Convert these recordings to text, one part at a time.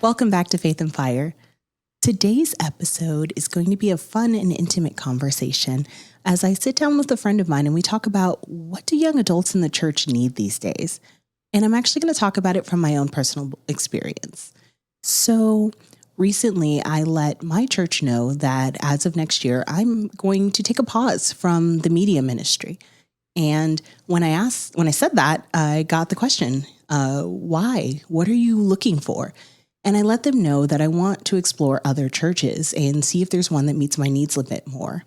Welcome back to Faith and Fire. Today's episode is going to be a fun and intimate conversation as I sit down with a friend of mine and we talk about what do young adults in the church need these days. And I'm actually going to talk about it from my own personal experience. So recently, I let my church know that as of next year, I'm going to take a pause from the media ministry. And when I said that, I got the question, why? What are you looking for? And I let them know that I want to explore other churches and see if there's one that meets my needs a bit more.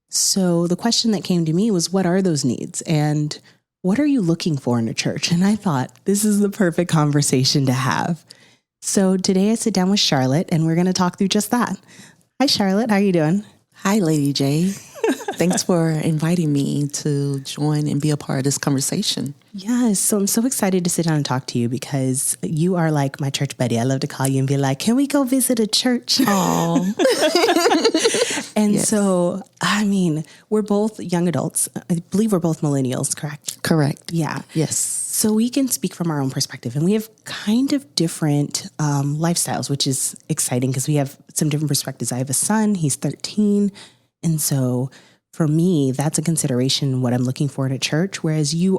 So the question that came to me was, what are those needs? And what are you looking for in a church? And I thought, this is the perfect conversation to have. So today I sit down with Charolette and we're going to talk through just that. Hi, Charolette. How are you doing? Hi, Lady J. Thanks for inviting me to join and be a part of this conversation. Yes. So I'm so excited to sit down and talk to you because you are like my church buddy. I love to call you and be like, can we go visit a church? Oh. And yes. So, I mean, we're both young adults. I believe we're both millennials, correct? Correct. Yeah. Yes. So we can speak from our own perspective and we have kind of different lifestyles, which is exciting because we have some different perspectives. I have a son, he's 13. And so for me, that's a consideration what I'm looking for in a church, whereas you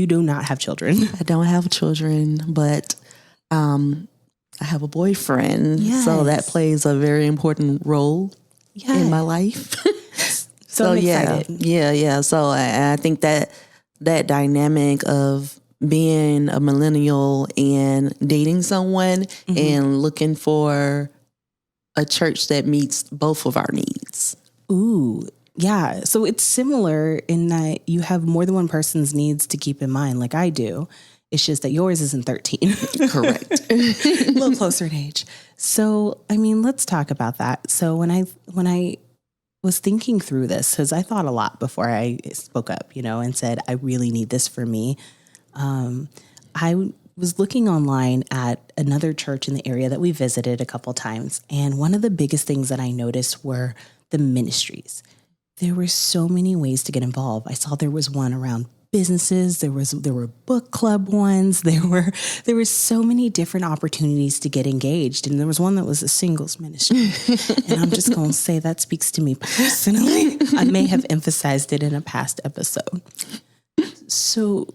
do not have children. I don't have children, but I have a boyfriend. Yes. So that plays a very important role in my life. So I'm excited. Yeah. So I think that dynamic of being a millennial and dating someone and looking for a church that meets both of our needs. Ooh, yeah. So it's similar in that you have more than one person's needs to keep in mind, like I do. It's just that yours isn't 13. Correct. A little closer in age. So, I mean, let's talk about that. So when I was thinking through this, because I thought a lot before I spoke up, and said, I really need this for me. I was looking online at another church in the area that we visited a couple times. And one of the biggest things that I noticed were the ministries. There were so many ways to get involved. I saw there was one around businesses. There were book club ones. There were so many different opportunities to get engaged. And there was one that was a singles ministry. And I'm just going to say that speaks to me personally. I may have emphasized it in a past episode. So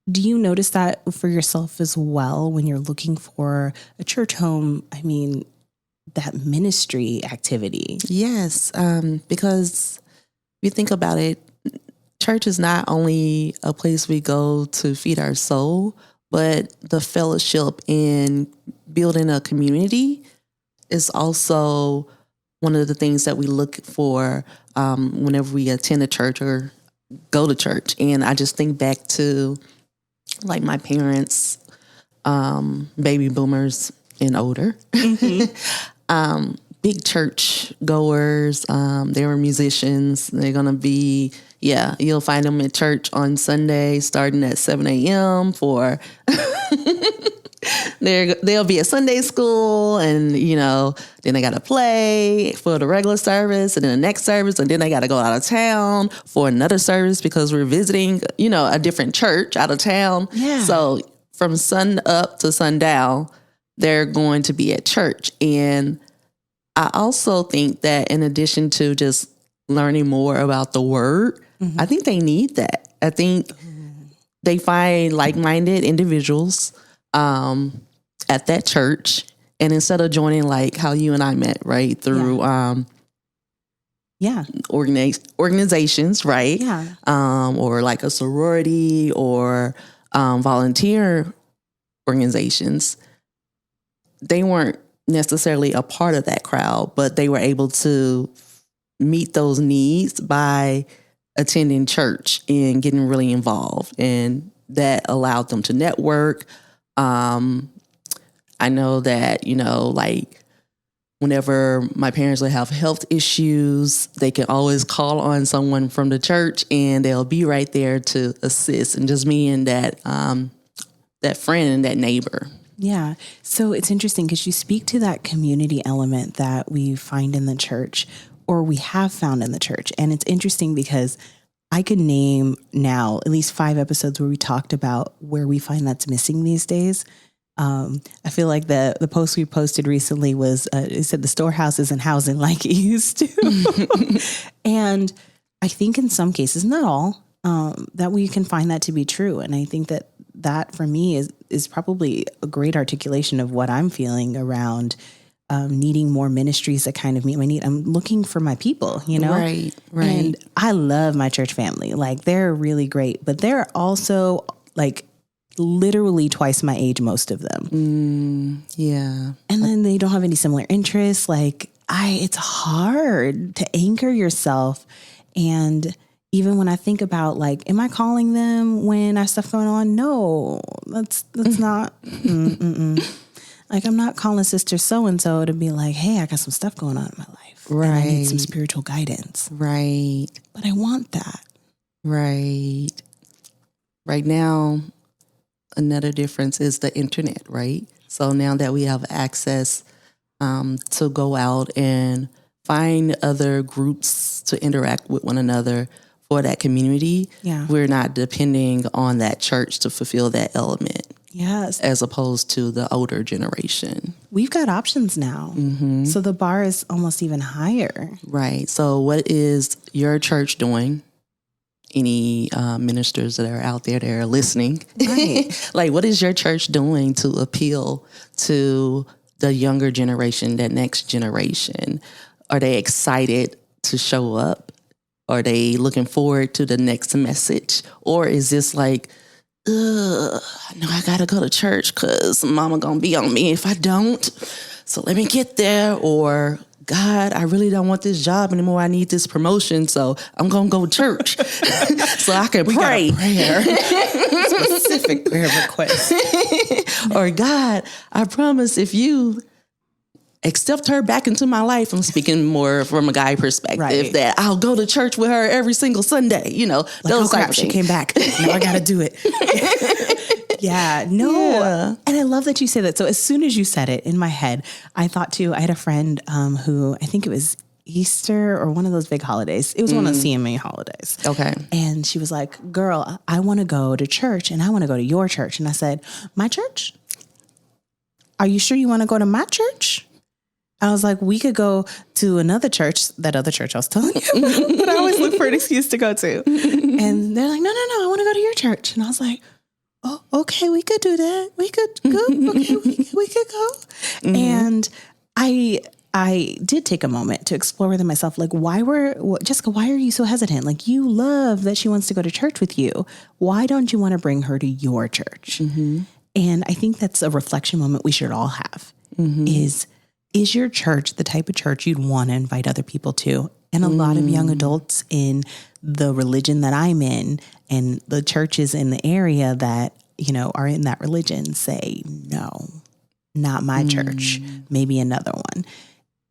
do you notice that for yourself as well when you're looking for a church home? I mean, that ministry activity. Yes, because if you think about it, church is not only a place we go to feed our soul, but the fellowship in building a community is also one of the things that we look for whenever we attend a church or go to church. And I just think back to like my parents, baby boomers and older. Big church goers. They were musicians. They're going to be, you'll find them at church on Sunday starting at 7 a.m. for, they'll be at Sunday school and, then they got to play for the regular service and then the next service. And then they got to go out of town for another service because we're visiting, a different church out of town. Yeah. So from sun up to sundown, they're going to be at church. And I also think that in addition to just learning more about the word, I think they need that. I think they find like-minded individuals at that church. And instead of joining like how you and I met, right, through organizations, right? Yeah. Or like a sorority or volunteer organizations, they weren't necessarily a part of that crowd, but they were able to meet those needs by attending church and getting really involved. And that allowed them to network. I know that, like whenever my parents would have health issues, they can always call on someone from the church and they'll be right there to assist. And just me and that friend and that neighbor. Yeah. So it's interesting because you speak to that community element that we find in the church or we have found in the church. And it's interesting because I could name now at least 5 episodes where we talked about where we find that's missing these days. I feel like the post we posted recently was, it said the storehouse isn't housing like it used to. And I think in some cases, not all, that we can find that to be true. And I think that for me is probably a great articulation of what I'm feeling around needing more ministries that kind of meet my need. I'm looking for my people, Right. And I love my church family. Like, they're really great, but they're also like literally twice my age, most of them. Yeah. And then they don't have any similar interests. Like, it's hard to anchor yourself. And even when I think about, like, am I calling them when I have stuff going on? No, that's not. Like, I'm not calling Sister So-and-so to be like, hey, I got some stuff going on in my life. Right. And I need some spiritual guidance. Right. But I want that. Right. Right now, another difference is the internet, right? So now that we have access to go out and find other groups to interact with one another for that community, we're not depending on that church to fulfill that element. Yes. As opposed to the older generation. We've got options now. So the bar is almost even higher. Right. So what is your church doing? Any ministers that are out there that are listening? Right. Like, what is your church doing to appeal to the younger generation, that next generation? Are they excited to show up? Are they looking forward to the next message? Or is this like, I know I gotta go to church because mama gonna be on me if I don't. So let me get there. Or, God, I really don't want this job anymore. I need this promotion, so I'm gonna go to church so I can pray. Got a prayer. Specific prayer request. Or, God, I promise if you accept her back into my life, I'm speaking more from a guy perspective, right, that I'll go to church with her every single Sunday, like, those crap, she came back. Now I gotta do it. And I love that you say that. So as soon as you said it, in my head, I thought too, I had a friend who, I think it was Easter or one of those big holidays. It was one of the CMA holidays. Okay. And she was like, girl, I want to go to church and I want to go to your church. And I said, my church? Are you sure you want to go to my church? I was like, we could go to another church, that other church I was telling you, but I always look for an excuse to go to. And they're like, no, I want to go to your church. And I was like, oh, okay, we could do that. We could go. Okay, we could go. And I did take a moment to explore within myself, like, Jessica, why are you so hesitant? Like, you love that she wants to go to church with you. Why don't you want to bring her to your church? And I think that's a reflection moment we should all have is your church the type of church you'd want to invite other people to? And a lot of young adults in the religion that I'm in and the churches in the area that, are in that religion say, no, not my church, maybe another one.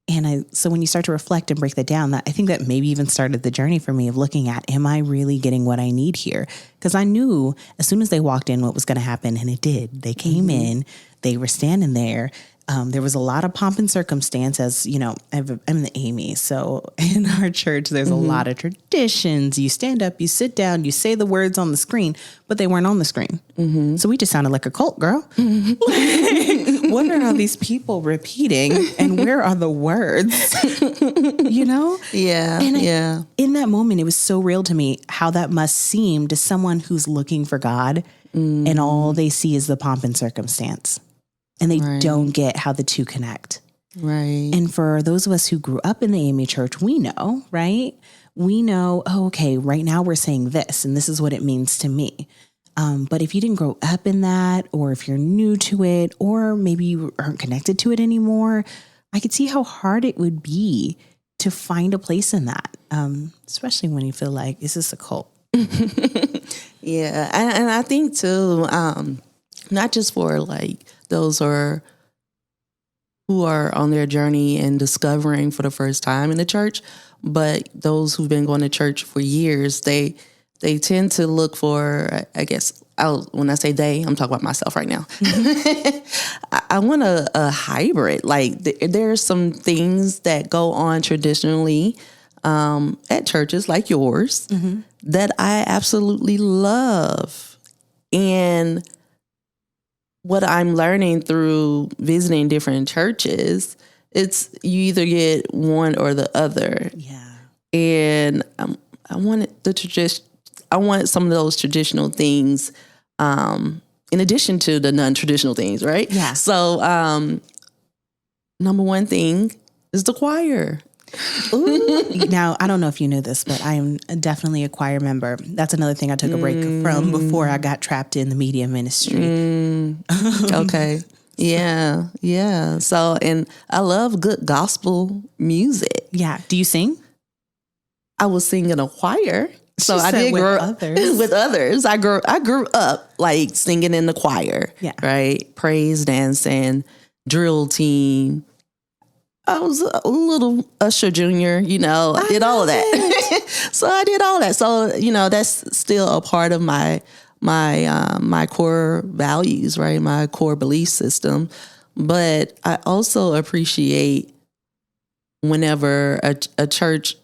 And so when you start to reflect and break that down, I think that maybe even started the journey for me of looking at, am I really getting what I need here? Because I knew as soon as they walked in what was going to happen, and it did. They came in, they were standing there. There was a lot of pomp and circumstance, as I'm the Amy. So in our church, there's a lot of traditions. You stand up, you sit down, you say the words on the screen, but they weren't on the screen. So we just sounded like a cult, girl. What are all these people repeating, and where are the words? Yeah. And in that moment, it was so real to me how that must seem to someone who's looking for God, and all they see is the pomp and circumstance. And they don't get how the two connect. Right. And for those of us who grew up in the AME church, we know, right? We know, okay, right now we're saying this, and this is what it means to me. But if you didn't grow up in that, or if you're new to it, or maybe you aren't connected to it anymore, I could see how hard it would be to find a place in that, especially when you feel like, is this a cult? Yeah. And I think too, not just for like those who are on their journey and discovering for the first time in the church, but those who've been going to church for years, they tend to look for, I guess, when I say they, I'm talking about myself right now. I want a hybrid. Like there are some things that go on traditionally at churches like yours that I absolutely love. And what I'm learning through visiting different churches, it's you either get one or the other. Yeah. And I wanted I wanted some of those traditional things, in addition to the non-traditional things, right? Yeah. So, number one thing is the choir. Ooh. Now, I don't know if you knew this, but I am definitely a choir member. That's another thing I took a break from before I got trapped in the media ministry. Okay. Yeah. Yeah. So, and I love good gospel music. Yeah. Do you sing? I was singing in a choir. So I did with grow others. with others. I grew up like singing in the choir. Yeah. Right. Praise dancing, drill team. I was a little usher junior, I did all of that. So I did all that. So, that's still a part of my core values, right? My core belief system. But I also appreciate whenever a church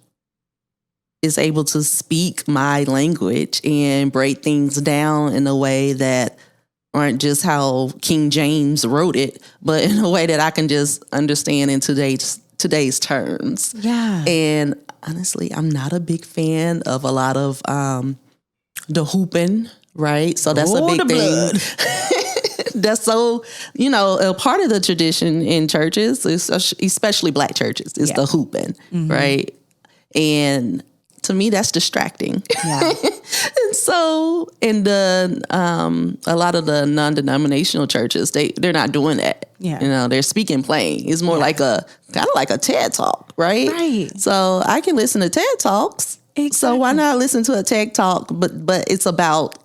is able to speak my language and break things down in a way that aren't just how King James wrote it, but in a way that I can just understand in today's terms. Yeah. And honestly, I'm not a big fan of a lot of the hooping, right? So that's a big thing. That's so, a part of the tradition in churches, especially Black churches, is the hooping, right? And to me, that's distracting. Yeah. And so in a lot of the non-denominational churches, they're not doing that. Yeah. They're speaking plain. It's more like kind of like a TED Talk, right? Right. So I can listen to TED Talks. Exactly. So why not listen to a TED Talk, but it's about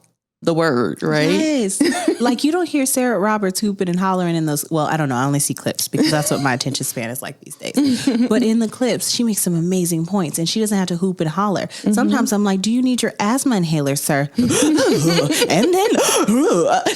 the word, right? Yes. Like you don't hear Sarah Roberts hooping and hollering in those. Well, I don't know. I only see clips because that's what my attention span is like these days. But in the clips, she makes some amazing points and she doesn't have to hoop and holler. Sometimes I'm like, do you need your asthma inhaler, sir? And then, and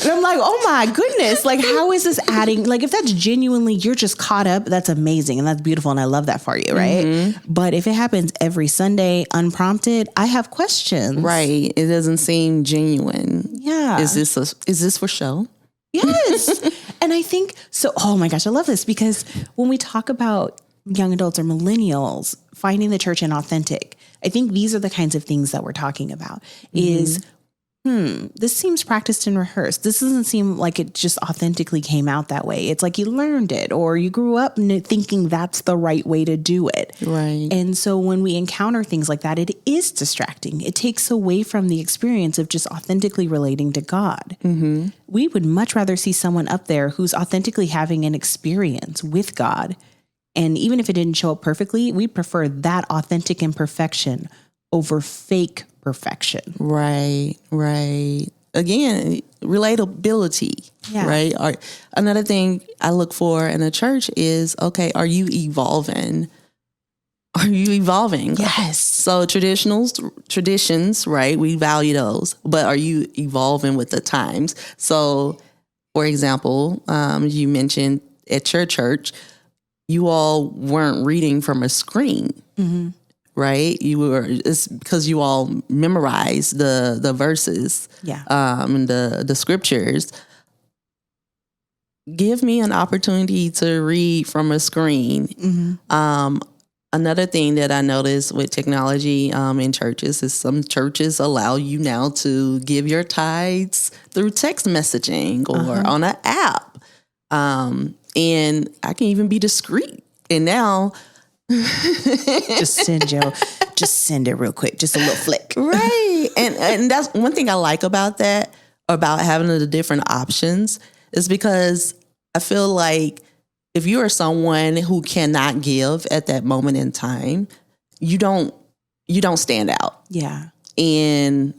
I'm like, oh my goodness. Like, how is this adding? Like, if that's genuinely, you're just caught up, that's amazing. And that's beautiful. And I love that for you. Right. But if it happens every Sunday unprompted, I have questions. Right. It doesn't seem genuine. Yeah. Is this for show? Yes. And I think so. Oh my gosh, I love this because when we talk about young adults or millennials finding the church inauthentic, I think these are the kinds of things that we're talking about is, this seems practiced and rehearsed. This doesn't seem like it just authentically came out that way. It's like you learned it or you grew up thinking that's the right way to do it. Right. And so when we encounter things like that, it is distracting. It takes away from the experience of just authentically relating to God. We would much rather see someone up there who's authentically having an experience with God. And even if it didn't show up perfectly, we prefer that authentic imperfection over fake perfection. Right. Again, relatability, right? Or another thing I look for in a church is, okay, are you evolving? Are you evolving? Yes. So traditions, right? We value those, but are you evolving with the times? So, for example, you mentioned at your church, you all weren't reading from a screen. Right? It's because you all memorized the verses, and the scriptures. Give me an opportunity to read from a screen. Another thing that I noticed with technology in churches is some churches allow you now to give your tithes through text messaging or on an app. And I can even be discreet. And now just send it real quick, just a little flick. Right. And that's one thing I like about that, about having the different options, is because I feel like if you are someone who cannot give at that moment in time, you don't stand out. Yeah. And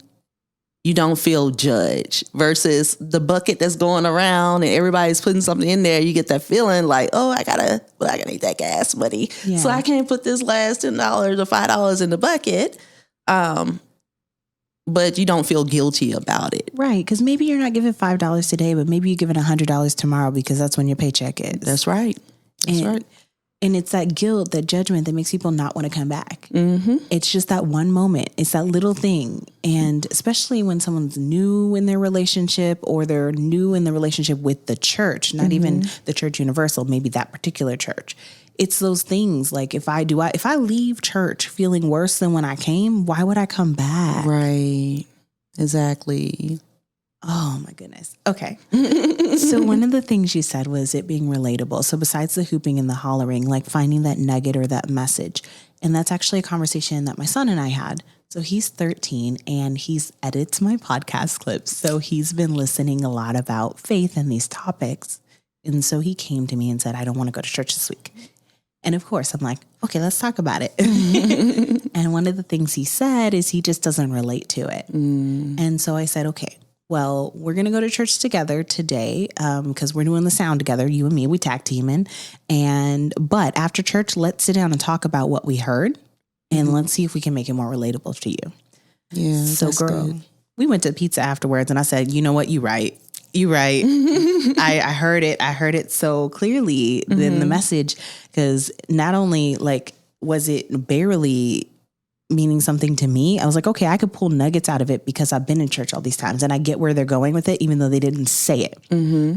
you don't feel judged, versus the bucket that's going around and everybody's putting something in there. You get that feeling like, oh, I gotta need that gas money. Yeah. So I can't put this last $10 or $5 in the bucket. But you don't feel guilty about it. Right. Because maybe you're not giving $5 today, but maybe you're giving $100 tomorrow because that's when your paycheck is. That's right. That's right. And it's that guilt, that judgment that makes people not want to come back. Mm-hmm. It's just that one moment. It's that little thing. And especially when someone's new in their relationship or they're new in the relationship with the church, not even the church universal, maybe that particular church. It's those things like if I leave church feeling worse than when I came, why would I come back? Right. Exactly. Oh my goodness. Okay. So one of the things you said was it being relatable. So besides the hooping and the hollering, like finding that nugget or that message. And that's actually a conversation that my son and I had. So he's 13 and he's edits my podcast clips. So he's been listening a lot about faith and these topics. And so he came to me and said, I don't want to go to church this week. And of course, I'm like, okay, let's talk about it. And one of the things he said is he just doesn't relate to it. And so I said, okay, well, we're going to go to church together today because we're doing the sound together, you and me, we tag teaming. But after church, let's sit down and talk about what we heard and let's see if we can make it more relatable to you. Yeah. So girl, we went to pizza afterwards and I said, you know what? You're right. I heard it. I heard it so clearly in the message because not only like was it barely meaning something to me, I was like, okay, I could pull nuggets out of it because I've been in church all these times and I get where they're going with it, even though they didn't say it.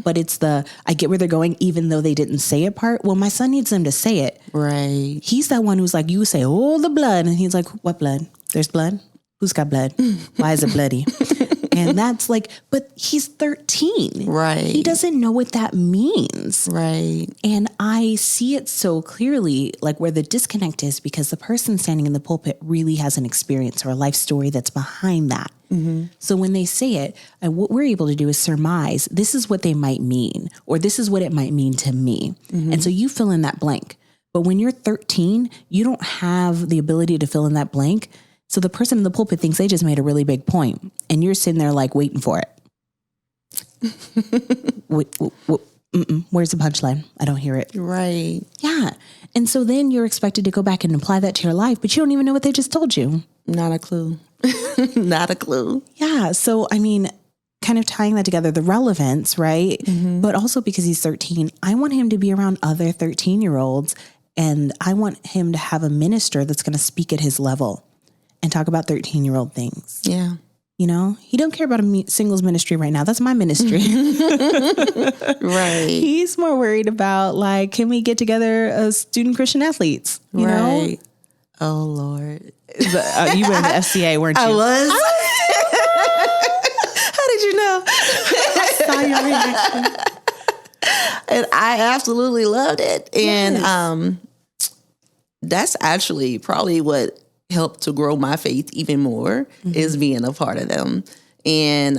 But it's I get where they're going, even though they didn't say it part. Well, my son needs them to say it. Right. He's that one who's like, you say, oh, the blood. And he's like, what blood? There's blood? Who's got blood? Why is it bloody? And that's like, but he's 13. Right. He doesn't know what that means. Right. And I see it so clearly, like where the disconnect is because the person standing in the pulpit really has an experience or a life story that's behind that. So when they say it, what we're able to do is surmise, this is what they might mean, or this is what it might mean to me. And so you fill in that blank. But when you're 13, you don't have the ability to fill in that blank. So the person in the pulpit thinks they just made a really big point, and you're sitting there like waiting for it. Where's the punchline? I don't hear it. Right. Yeah. And so then you're expected to go back and apply that to your life, but you don't even know what they just told you. Not a clue. Not a clue. Yeah. So, I mean, kind of tying that together, the relevance, right? But also because he's 13, I want him to be around other 13-year-olds, and I want him to have a minister that's going to speak at his level and talk about 13-year-old things. Yeah. You know, he don't care about a singles ministry right now. That's my ministry. Right. He's more worried about like, can we get together as student Christian athletes? You know? Oh, Lord. You were in the FCA, weren't you? I was. How did you know? I saw your reaction. And I absolutely loved it. And that's actually probably what helped to grow my faith even more is being a part of them. And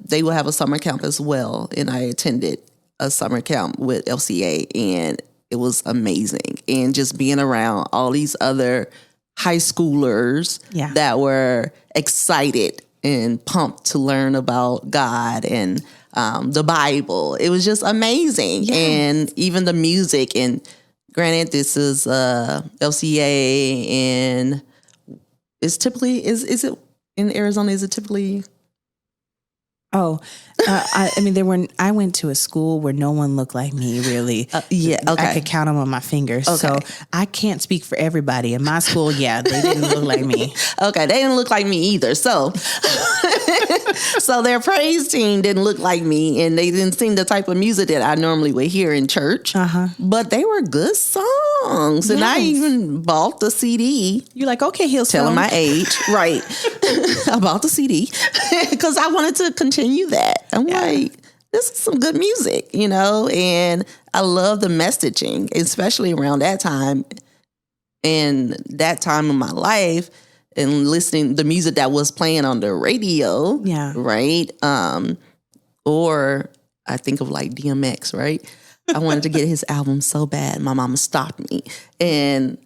they will have a summer camp as well. And I attended a summer camp with LCA, and it was amazing. And just being around all these other high schoolers that were excited and pumped to learn about God and the Bible. It was just amazing. Yeah. And even the music, and granted, this is LCA, and it's typically, is it in Arizona, is it typically? Oh, I mean, I went to a school where no one looked like me, really. Yeah, okay. I could count them on my fingers. Okay. So I can't speak for everybody. In my school, they didn't look like me. Okay, they didn't look like me either. So, so their praise team didn't look like me, and they didn't sing the type of music that I normally would hear in church. But they were good songs, and I even bought the CD. You're like, okay, he'll telling my age, right? I bought the CD because I wanted to continue that. I'm like, this is some good music, you know, and I love the messaging, especially around that time and that time in my life, and listening the music that was playing on the radio. Yeah. Right. Or I think of like DMX, right? I wanted to get his album so bad. My mama stopped me, and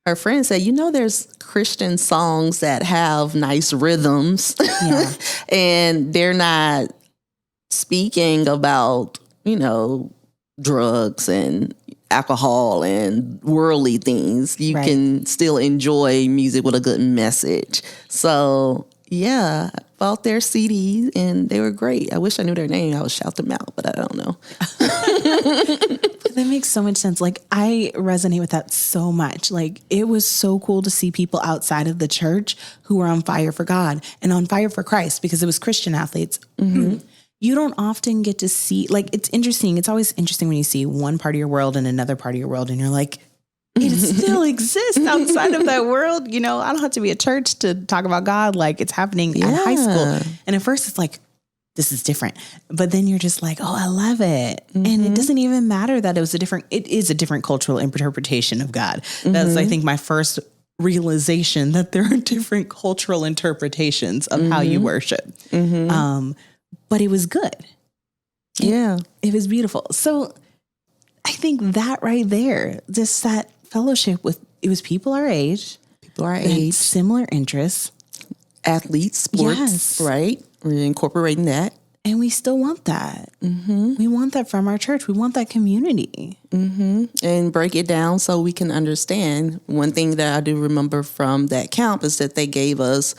her friend said, you know, there's Christian songs that have nice rhythms and they're not speaking about, you know, drugs and alcohol and worldly things. You can still enjoy music with a good message. So, yeah, bought their CDs, and they were great. I wish I knew their name. I would shout them out, but I don't know. That makes so much sense. Like, I resonate with that so much. Like, it was so cool to see people outside of the church who were on fire for God and on fire for Christ, because it was Christian athletes. Mm-hmm. You don't often get to see, like, it's interesting. It's always interesting when you see one part of your world and another part of your world, and you're like, it still exists outside of that world. You know, I don't have to be at church to talk about God. Like, it's happening at high school. And at first it's like, this is different. But then you're just like, oh, I love it. Mm-hmm. And it doesn't even matter that it is a different cultural interpretation of God. Mm-hmm. That's, I think, my first realization that there are different cultural interpretations of how you worship. Mm-hmm. But it was good. Yeah. It was beautiful. So I think that right there, just that fellowship with, it was people our age, similar interests, athletes, sports, right? We're incorporating that. And we still want that. Mm-hmm. We want that from our church. We want that community. Mm-hmm. And break it down so we can understand. One thing that I do remember from that camp is that they gave us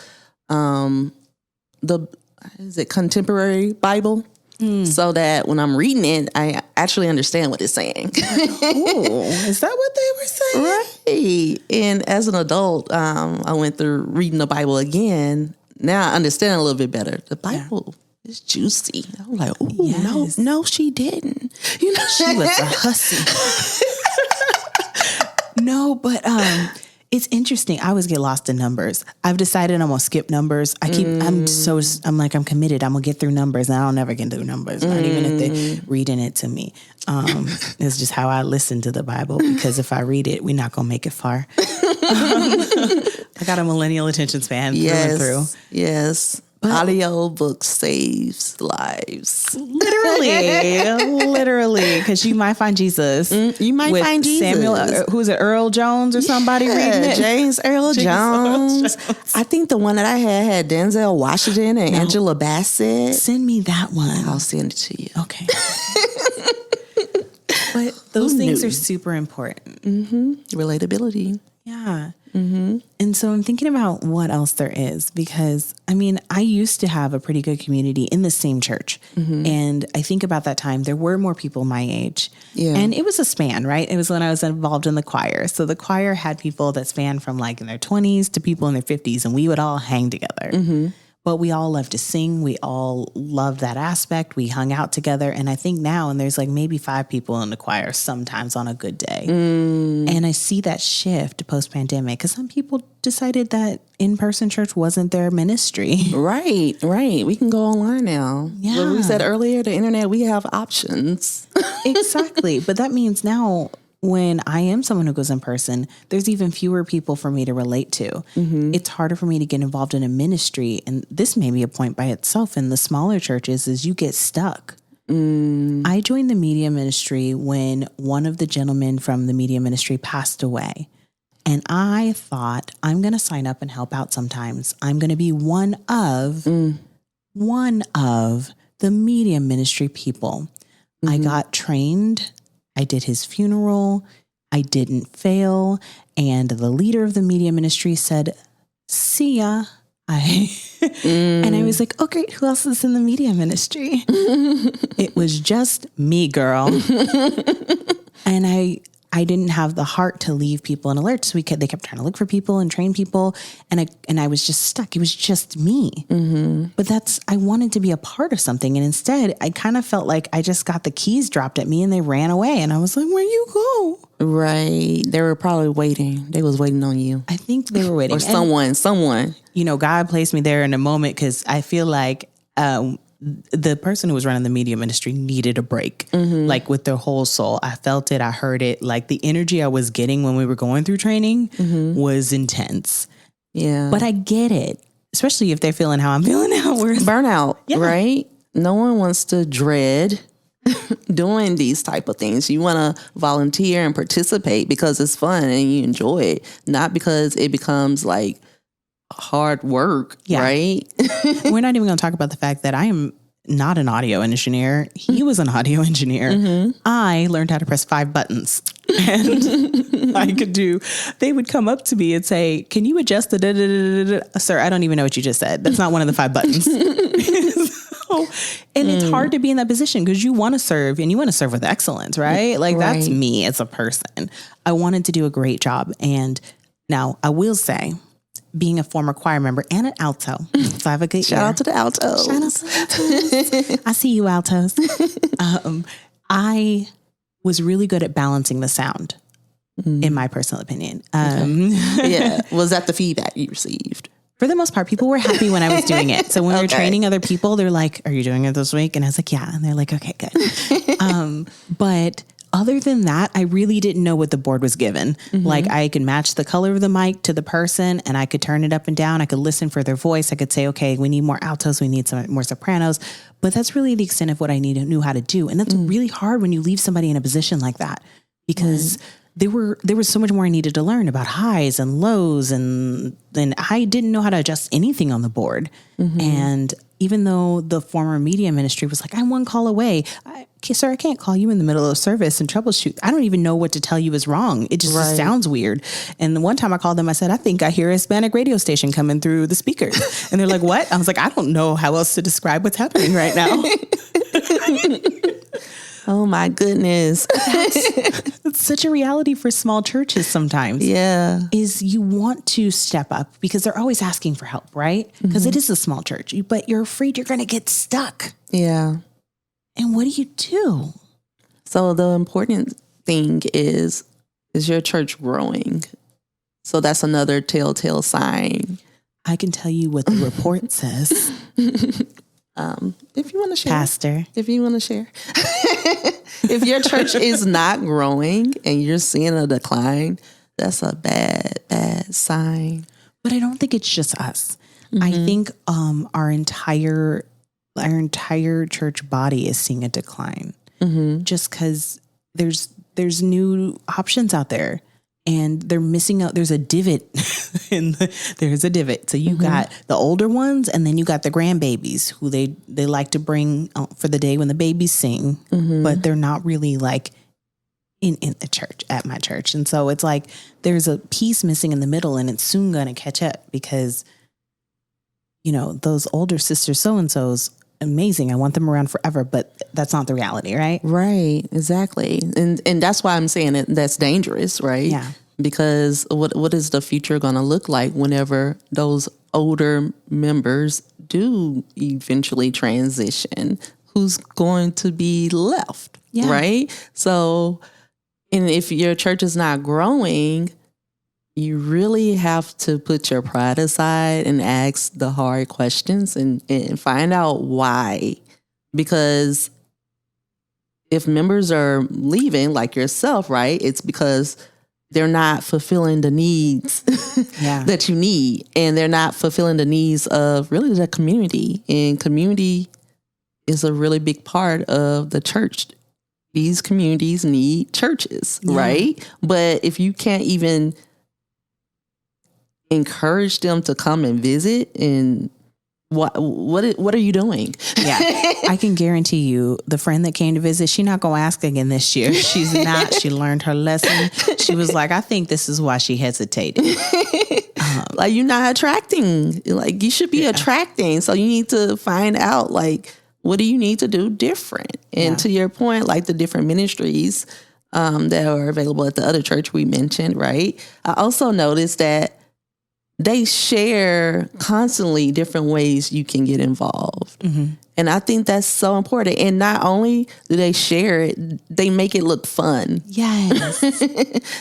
contemporary Bible? So that when I'm reading it, I actually understand what it's saying. Oh, is that what they were saying? Right. And as an adult, I went through reading the Bible again. Now I understand a little bit better. The Bible is juicy. I'm like, oh, no, she didn't. You know, she was a hussy. No, but it's interesting. I always get lost in numbers. I've decided I'm going to skip numbers. I'm committed. I'm going to get through numbers, and I'll never get through numbers. Not even if they're reading it to me. It's just how I listen to the Bible, because if I read it, we're not going to make it far. I got a millennial attention span through and through. Yes. But audio book saves lives. Literally, because you might find Jesus. You might find Jesus. Samuel, who's it, Earl Jones or somebody reading it? James Earl Jones. I think the one that I had Denzel Washington and Angela Bassett. Send me that one. I'll send it to you. Okay. But those things are super important. Mm-hmm. Relatability. Yeah. Mm-hmm. And so I'm thinking about what else there is, because I mean, I used to have a pretty good community in the same church. Mm-hmm. And I think about that time, there were more people my age. Yeah. And it was a span, right? It was when I was involved in the choir. So the choir had people that spanned from like in their 20s to people in their 50s, and we would all hang together. Mm-hmm. But we all loved to sing. We all loved that aspect. We hung out together. And I think now, and there's like maybe 5 people in the choir sometimes on a good day. And I see that shift post-pandemic, because some people decided that in-person church wasn't their ministry. Right. We can go online now. Yeah. What we said earlier, the internet, we have options. Exactly. But that means now, when I am someone who goes in person, there's even fewer people for me to relate to. Mm-hmm. It's harder for me to get involved in a ministry. And this may be a point by itself in the smaller churches, is you get stuck. I joined the media ministry when one of the gentlemen from the media ministry passed away. And I thought, I'm going to sign up and help out sometimes. I'm going to be one of the media ministry people. Mm-hmm. I got trained. I did his funeral. I didn't fail. And the leader of the media ministry said, see ya. And I was like, oh, great. Who else is in the media ministry? It was just me, girl. And I didn't have the heart to leave people in alert. So they kept trying to look for people and train people. And I was just stuck. It was just me. Mm-hmm. But I wanted to be a part of something. And instead, I kind of felt like I just got the keys dropped at me and they ran away. And I was like, where you go? Right. They were probably waiting. They was waiting on you. I think they were waiting. Or someone. You know, God placed me there in a moment, because I feel like the person who was running the media ministry needed a break, like with their whole soul. I felt it. I heard it. Like the energy I was getting when we were going through training was intense. Yeah. But I get it, especially if they're feeling how I'm feeling now. Burnout, right? No one wants to dread doing these type of things. You want to volunteer and participate because it's fun and you enjoy it, not because it becomes like hard work, right? We're not even going to talk about the fact that I am not an audio engineer. He was an audio engineer. I learned how to press 5 buttons. And they would come up to me and say, can you adjust the da-da-da-da-da-da? Sir, I don't even know what you just said. That's not one of the 5 buttons. And it's hard to be in that position because you want to serve and you want to serve with excellence, right? Like that's me as a person. I wanted to do a great job. And now I will say, being a former choir member and an alto, so I have a good Shout out to the altos. Shout out to the altos. I see you, altos. I was really good at balancing the sound, in my personal opinion. Yeah. Was that the feedback you received? For the most part, people were happy when I was doing it. So when we were training other people, they're like, are you doing it this week? And I was like, yeah. And they're like, okay, good. But other than that, I really didn't know what the board was given. Like I could match the color of the mic to the person and I could turn it up and down. I could listen for their voice. I could say, okay, we need more altos. We need some more sopranos. But that's really the extent of what I knew how to do. And that's really hard when you leave somebody in a position like that, because there was so much more I needed to learn about highs and lows. And then I didn't know how to adjust anything on the board. And even though the former media ministry was like, I'm one call away. Sir, I can't call you in the middle of service and troubleshoot. I don't even know what to tell you is wrong. It just sounds weird. And the one time I called them, I said, I think I hear a Hispanic radio station coming through the speakers. And they're like, what? I was like, I don't know how else to describe what's happening right now. Oh my goodness. It's such a reality for small churches sometimes. Yeah. Is you want to step up because they're always asking for help, right? Because it is a small church, but you're afraid you're going to get stuck. Yeah. And what do you do? So the important thing is your church growing? So that's another telltale sign. I can tell you what the report says. If you want to share. Pastor. If you want to share. If your church is not growing and you're seeing a decline, that's a bad, bad sign. But I don't think it's just us. I think our entire church body is seeing a decline. Just because there's new options out there. And they're missing out. There's a divot. There's a divot. So you got the older ones, and then you got the grandbabies who they like to bring for the day when the babies sing, but they're not really like in the church, at my church. And so it's like there's a piece missing in the middle, and it's soon going to catch up because, you know, those older sisters so-and-so's amazing. I want them around forever, but that's not the reality, right? Right, exactly. And that's why I'm saying that's dangerous, right? Yeah. Because what is the future going to look like whenever those older members do eventually transition? Who's going to be left, right? So, and if your church is not growing, you really have to put your pride aside and ask the hard questions and find out why. Because if members are leaving, like yourself, right, it's because they're not fulfilling the needs that you need. And they're not fulfilling the needs of really the community. And community is a really big part of the church. These communities need churches, right? But if you can't even encourage them to come and visit, and what are you doing? Yeah, I can guarantee you the friend that came to visit, she's not gonna ask again this year. She's not. She learned her lesson. She was like, I think this is why she hesitated. Like, you're not attracting. Like, you should be attracting. So you need to find out, like, what do you need to do different? And to your point, like the different ministries that are available at the other church we mentioned, right? I also noticed that they share constantly different ways you can get involved. And I think that's so important. And not only do they share it, they make it look fun. Yes.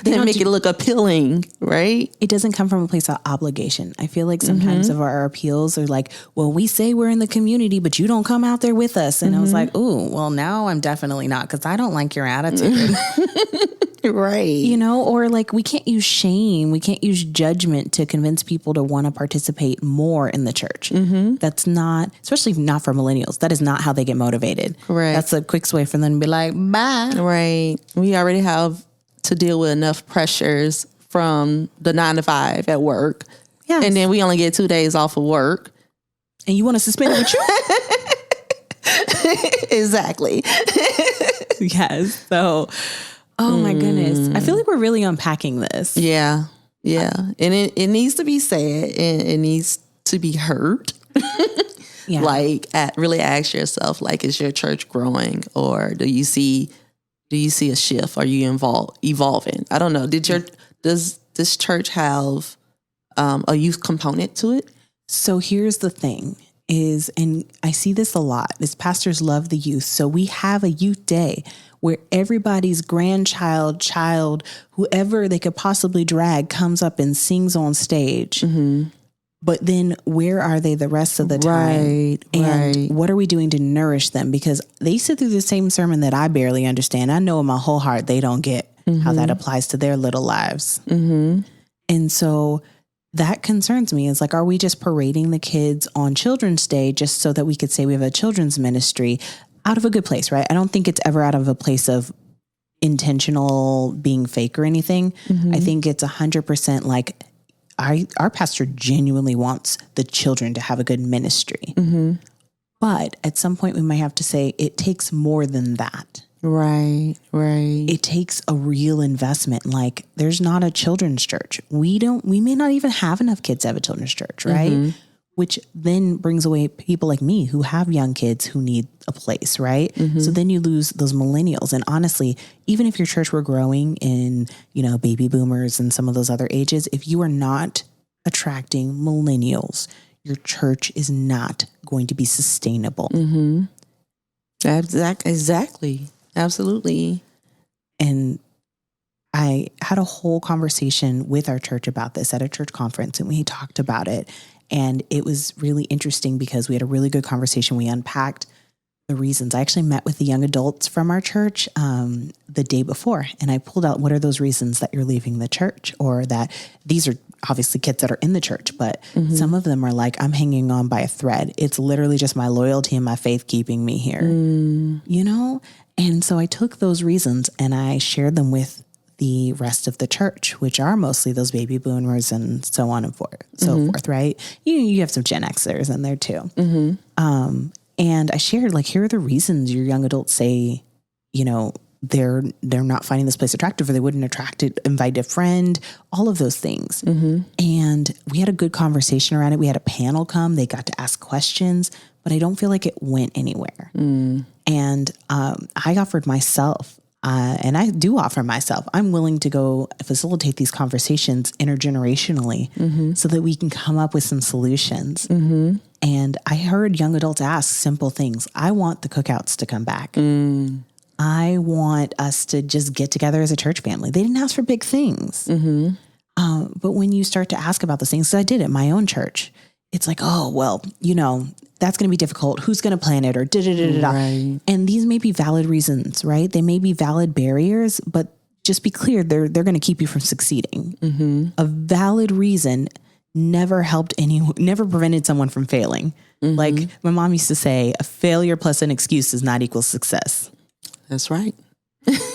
They make it look appealing, right? It doesn't come from a place of obligation. I feel like sometimes of our appeals are like, well, we say we're in the community, but you don't come out there with us. And I was like, ooh, well, now I'm definitely not, because I don't like your attitude. Right. You know, or like we can't use shame. We can't use judgment to convince people to want to participate more in the church. That's not, especially not for millennials. That is not how they get motivated. Correct. That's a quick way for them to be like, bye. Right. We already have to deal with enough pressures from the 9 to 5 at work. Yes. And then we only get 2 days off of work. And you want to suspend it with you? Exactly. Yes. So Oh my goodness. I feel like we're really unpacking this. Yeah. Yeah. And it needs to be said and it needs to be heard. Yeah. Like really ask yourself, like, is your church growing or do you see a shift? Are you evolving? I don't know. Does this church have a youth component to it? So here's the thing is, and I see this a lot, is pastors love the youth. So we have a youth day where everybody's grandchild, child, whoever they could possibly drag comes up and sings on stage. Mm-hmm. But then where are they the rest of the time? Right, and what are we doing to nourish them? Because they sit through the same sermon that I barely understand. I know in my whole heart they don't get how that applies to their little lives. Mm-hmm. And so that concerns me. It's like, are we just parading the kids on Children's Day just so that we could say we have a children's ministry out of a good place, right? I don't think it's ever out of a place of intentional being fake or anything. Mm-hmm. I think it's 100% like our pastor genuinely wants the children to have a good ministry. Mm-hmm. But at some point we might have to say it takes more than that. Right. It takes a real investment. Like there's not a children's church. We may not even have enough kids to have a children's church, right? Mm-hmm. Which then brings away people like me who have young kids who need a place, right? Mm-hmm. So then you lose those millennials. And honestly, even if your church were growing in, baby boomers and some of those other ages, if you are not attracting millennials, your church is not going to be sustainable. Mm-hmm. Exactly. Absolutely. And I had a whole conversation with our church about this at a church conference, and we talked about it. And it was really interesting because we had a really good conversation. We unpacked the reasons. I actually met with the young adults from our church the day before, and I pulled out what are those reasons that you're leaving the church, or that these are obviously kids that are in the church, but some of them are like, I'm hanging on by a thread. It's literally just my loyalty and my faith keeping me here, And so I took those reasons and I shared them with the rest of the church, which are mostly those baby boomers and so on and so forth, right? You have some Gen Xers in there too. Mm-hmm. And I shared, like, here are the reasons your young adults say, they're not finding this place attractive, or they wouldn't invite a friend, all of those things. Mm-hmm. And we had a good conversation around it. We had a panel come, they got to ask questions, but I don't feel like it went anywhere. Mm. And I offered myself, and I do offer myself, I'm willing to go facilitate these conversations intergenerationally so that we can come up with some solutions. Mm-hmm. And I heard young adults ask simple things. I want the cookouts to come back. Mm. I want us to just get together as a church family. They didn't ask for big things. Mm-hmm. But when you start to ask about those things, so I did at my own church, it's like, oh, well, that's going to be difficult. Who's going to plan it, or da-da-da-da-da. Right. And these may be valid reasons, right? They may be valid barriers, but just be clear, they're going to keep you from succeeding. Mm-hmm. A valid reason never prevented someone from failing. Mm-hmm. Like my mom used to say, a failure plus an excuse does not equal success. That's right.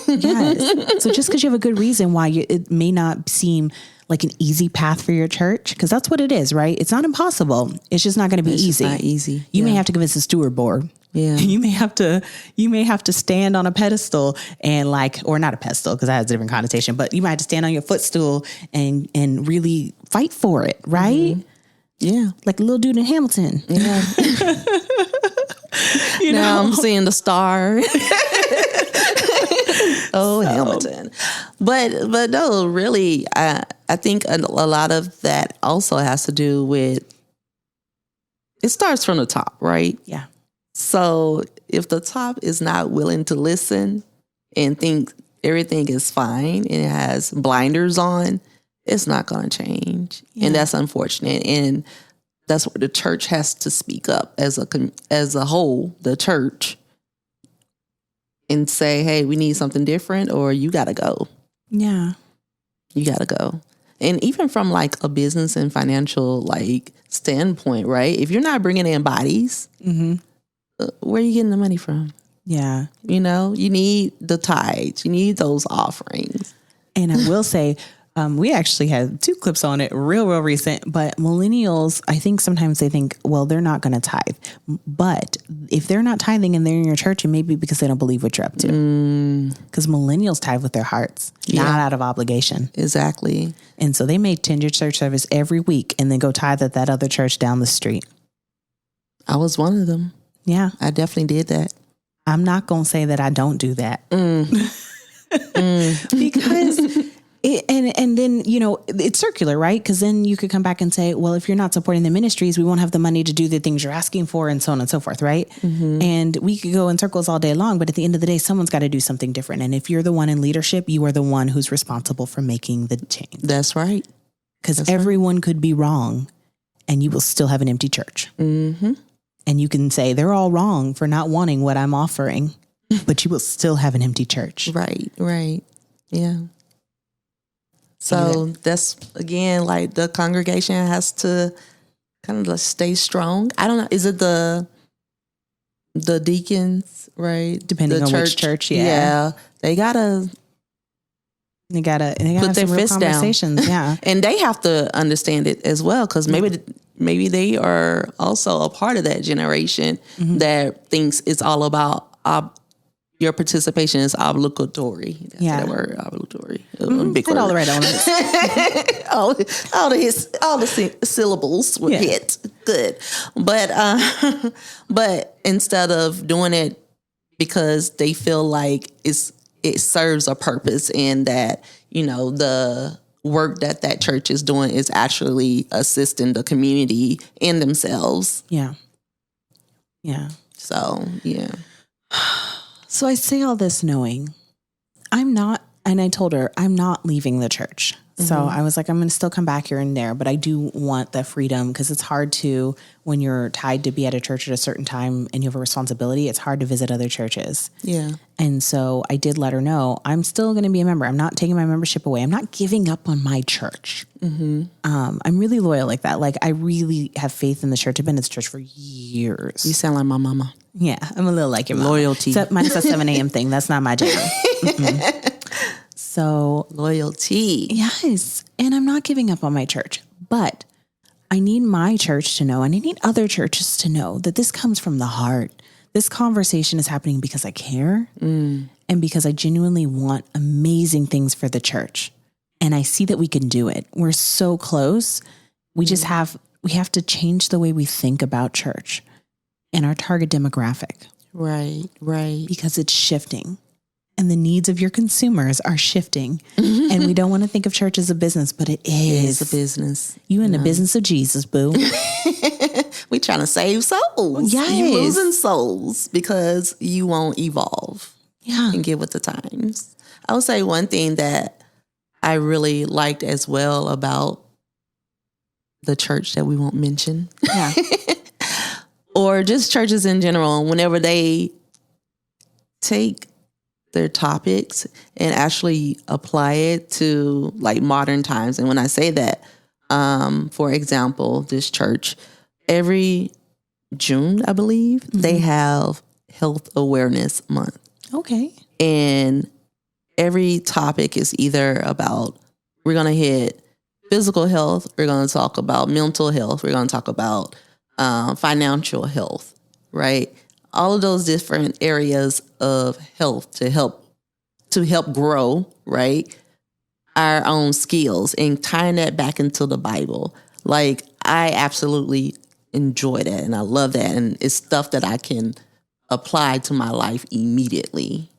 Yes. So just because you have a good reason why it may not seem like an easy path for your church, because that's what it is, right? It's not impossible. It's just not going to be easy. Not easy. You may have to convince the steward board. Yeah. You may have to stand on a pedestal and or not a pedestal, because that has a different connotation, but you might have to stand on your footstool and really fight for it, right? Mm-hmm. Yeah. Like a little dude in Hamilton. Yeah. Now I'm seeing the star. Hamilton. But no, really, I think a lot of that also has to do with, it starts from the top, right? Yeah. So if the top is not willing to listen and think everything is fine and it has blinders on, it's not going to change. Yeah. And that's unfortunate. And that's where the church has to speak up as a whole, the church, and say, hey, we need something different, or you got to go. Yeah. You got to go. And even from like a business and financial standpoint, right? If you're not bringing in bodies, where are you getting the money from? Yeah. You need the tithes. You need those offerings. And I will say, We actually had 2 clips on it, real recent. But millennials, I think sometimes they think, well, they're not going to tithe. But if they're not tithing and they're in your church, it may be because they don't believe what you're up to. Because millennials tithe with their hearts, not out of obligation. Exactly. And so they may attend your church service every week and then go tithe at that other church down the street. I was one of them. Yeah. I definitely did that. I'm not going to say that I don't do that. Because... And then, you know, it's circular, right? Because then you could come back and say, well, if you're not supporting the ministries, we won't have the money to do the things you're asking for and so on and so forth, right? And we could go in circles all day long, but at the end of the day, someone's got to do something different. And if you're the one in leadership, you are the one who's responsible for making the change. That's right. Because everyone could be wrong and you will still have an empty church. And you can say they're all wrong for not wanting what I'm offering, but you will still have an empty church. Right. Yeah. So that's, again, like the congregation has to kind of stay strong. I don't know. Is it the deacons, right? Depending on which church. Yeah. They gotta put their fists down. Yeah. And they have to understand it as well. Cause maybe they are also a part of that generation that thinks it's all about, your participation is obligatory. That's that word, obligatory. Big word. All the right elements. all the syllables were hit. Good. But instead of doing it because they feel like it serves a purpose and that, you know, the work that church is doing is actually assisting the community and themselves. Yeah. So, yeah. So I say all this knowing I'm not, and I told her, I'm not leaving the church. So I was like, I'm going to still come back here and there, but I do want the freedom because it's hard to, when you're tied to be at a church at a certain time and you have a responsibility, it's hard to visit other churches. Yeah. And so I did let her know, I'm still going to be a member. I'm not taking my membership away. I'm not giving up on my church. I'm really loyal like that. Like I really have faith in the church. I've been in this church for years. You sound like my mama. Yeah, I'm a little like your mom. Loyalty. Except mine's a 7 a.m. thing. That's not my jam. So loyalty. Yes. And I'm not giving up on my church, but I need my church to know, and I need other churches to know that this comes from the heart. This conversation is happening because I care and because I genuinely want amazing things for the church. And I see that we can do it. We're so close. We just we have to change the way we think about church and our target demographic. Right. Because it's shifting. And the needs of your consumers are shifting. And we don't want to think of church as a business, but it is. It's a business. You in the business of Jesus, boo. We trying to save souls. Yes. You losing souls because you won't evolve. Yeah. And get with the times. I would say one thing that I really liked as well about the church that we won't mention. Yeah. Or just churches in general, whenever they take their topics and actually apply it to like modern times. And when I say that, for example, this church, every June, I believe, they have Health Awareness Month. Okay. And every topic is either about, we're going to hit physical health, we're going to talk about mental health, we're going to talk about financial health, right? All of those different areas of health to help grow, right? Our own skills and tying that back into the Bible. Like, I absolutely enjoy that and I love that. And it's stuff that I can apply to my life immediately.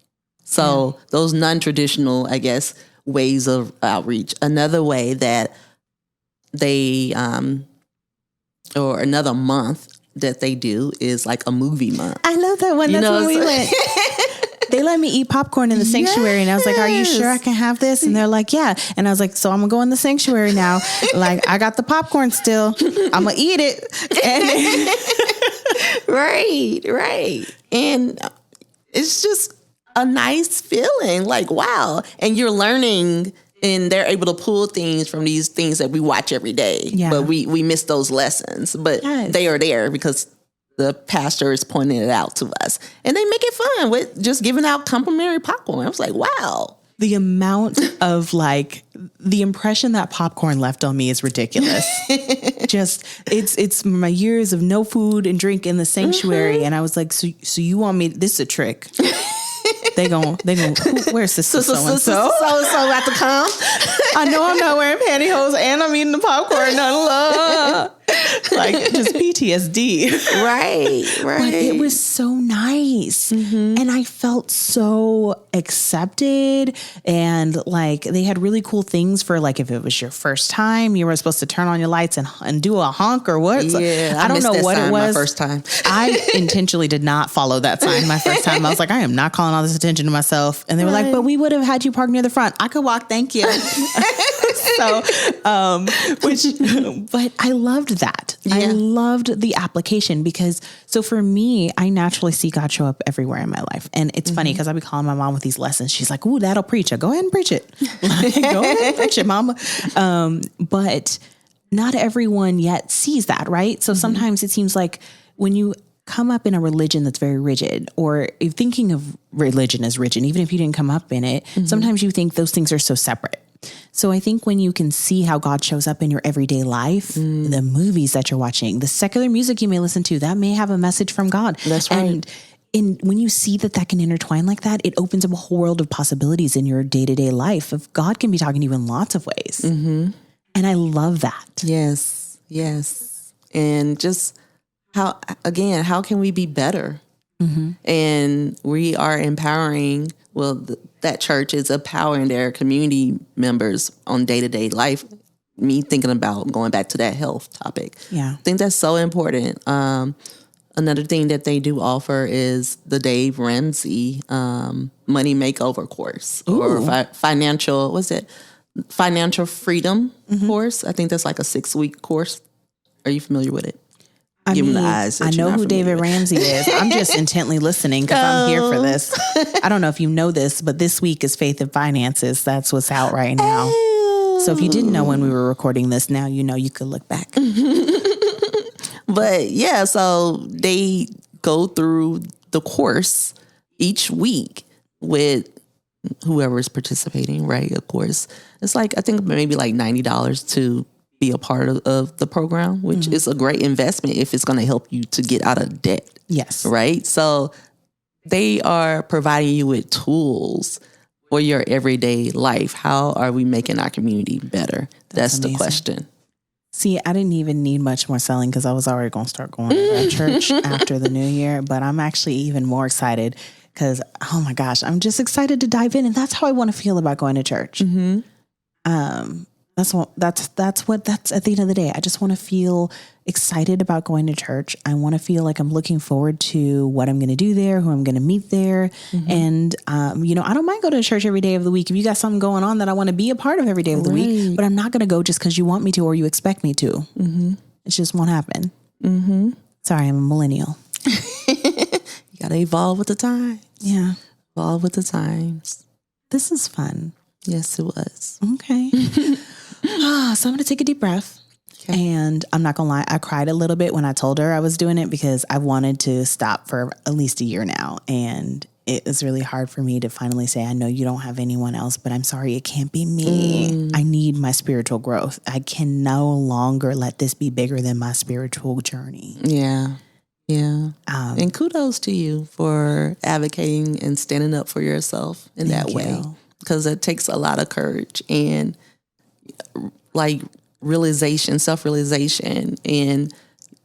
So those non-traditional, I guess, ways of outreach. Another way that they, or another month that they do is like a movie month. I love that one. That's when we went. They let me eat popcorn in the sanctuary. And I was like, are you sure I can have this? And they're like, yeah. And I was like, so I'm going to go in the sanctuary now. Like, I got the popcorn still. I'm going to eat it. Right. And it's just a nice feeling. Like, wow. And you're learning and they're able to pull things from these things that we watch every day. Yeah. But we miss those lessons. But they are there because the pastor is pointing it out to us. And they make it fun with just giving out complimentary popcorn. I was like, wow. the amount of like the impression that popcorn left on me is ridiculous. Just it's my years of no food and drink in the sanctuary. And I was like, so you want me, this is a trick. They gon' where's sister so-and-so? So about to come. I know I'm not wearing pantyhose and I'm eating the popcorn. Like just PTSD. Right. But it was so nice. And I felt so accepted. And like they had really cool things for like if it was your first time, you were supposed to turn on your lights and do a honk or what. So Yeah, I don't know what it was. My first time. I intentionally did not follow that sign my first time. I was like, I am not calling all this attention to myself. And they were like, but we would have had you park near the front. I could walk. Thank you. But I loved that. Yeah. I loved the application because so for me, I naturally see God show up everywhere in my life. And it's funny because I'll be calling my mom with these lessons. She's like, ooh, that'll preach it. Go ahead and preach it. Like, go ahead and preach it, mama. But not everyone yet sees that, right? So sometimes it seems like when you come up in a religion that's very rigid, or if thinking of religion as rigid, even if you didn't come up in it, sometimes you think those things are so separate. So I think when you can see how God shows up in your everyday life, the movies that you're watching, the secular music you may listen to, that may have a message from God. That's right. And when you see that can intertwine like that, it opens up a whole world of possibilities in your day-to-day life. Of God can be talking to you in lots of ways. And I love that. Yes. And just how can we be better? And we are empowering, that church is empowering their community members on day-to-day life. Me thinking about going back to that health topic. Yeah. I think that's so important. Another thing that they do offer is the Dave Ramsey money makeover course. Ooh. Or financial freedom course. I think that's like a 6-week course. Are you familiar with it? I know who David Ramsey is. I'm just intently listening because I'm here for this. I don't know if you know this, but this week is Faith and Finances. That's what's out right now. So if you didn't know when we were recording this, now you know you could look back. But yeah, so they go through the course each week with whoever is participating, right? Of course. It's like, I think maybe like $90 to be a part of the program, which is a great investment if it's going to help you to get out of debt. Yes. Right? So they are providing you with tools for your everyday life. How are we making our community better? That's the question. See, I didn't even need much more selling because I was already going to start going to that church after the new year. But I'm actually even more excited because, oh my gosh, I'm just excited to dive in. And that's how I want to feel about going to church. That's at the end of the day. I just want to feel excited about going to church. I want to feel like I'm looking forward to what I'm going to do there, who I'm going to meet there. And, I don't mind going to church every day of the week. If you got something going on that I want to be a part of every day of the week, but I'm not going to go just because you want me to or you expect me to. It just won't happen. Sorry, I'm a millennial. You got to evolve with the times. Yeah. Evolve with the times. This is fun. Yes, it was. Okay. So I'm going to take a deep breath. Okay. And I'm not going to lie, I cried a little bit when I told her I was doing it because I wanted to stop for at least a year now. And it was really hard for me to finally say, I know you don't have anyone else, but I'm sorry, it can't be me. I need my spiritual growth. I can no longer let this be bigger than my spiritual journey. Yeah. And kudos to you for advocating and standing up for yourself in that way. Because it takes a lot of courage and like self-realization, and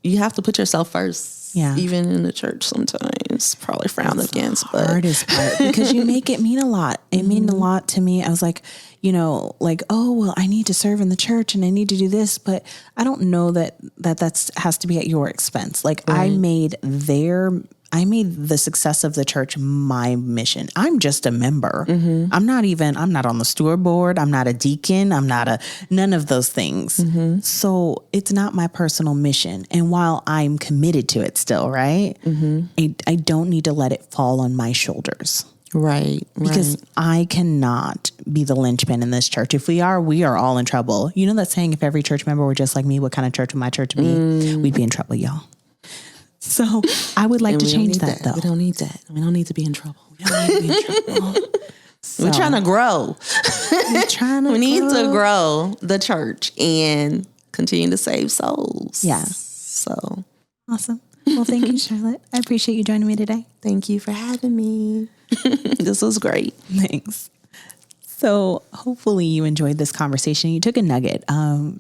you have to put yourself first. Yeah. Even in the church sometimes probably frowned against. But the hardest part because you make it mean a lot. It mean a lot to me. I was like, oh, well, I need to serve in the church and I need to do this, but I don't know that has to be at your expense. Like I made the success of the church my mission. I'm just a member. I'm not on the steward board. I'm not a deacon. None of those things. So it's not my personal mission. And while I'm committed to it still, right? I don't need to let it fall on my shoulders. Right. Because I cannot be the linchpin in this church. If we are all in trouble. You know that saying, if every church member were just like me, what kind of church would my church be? We'd be in trouble, y'all. So I would like to change that though. We don't need that. We don't need to be in trouble. We don't need to be in trouble. We're trying to grow. We need to grow the church and continue to save souls. Yeah. So awesome. Well, thank you, Charlotte. I appreciate you joining me today. Thank you for having me. This was great. Thanks. So hopefully you enjoyed this conversation. You took a nugget,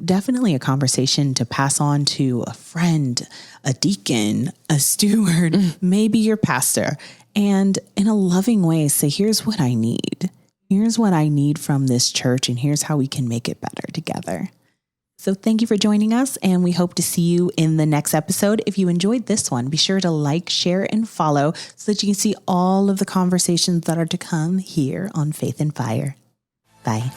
definitely a conversation to pass on to a friend, a deacon, a steward, maybe your pastor, and in a loving way say, here's what I need. Here's what I need from this church, and here's how we can make it better together. So thank you for joining us, and we hope to see you in the next episode. If you enjoyed this one, be sure to like, share, and follow so that you can see all of the conversations that are to come here on Faith and Fire. Bye.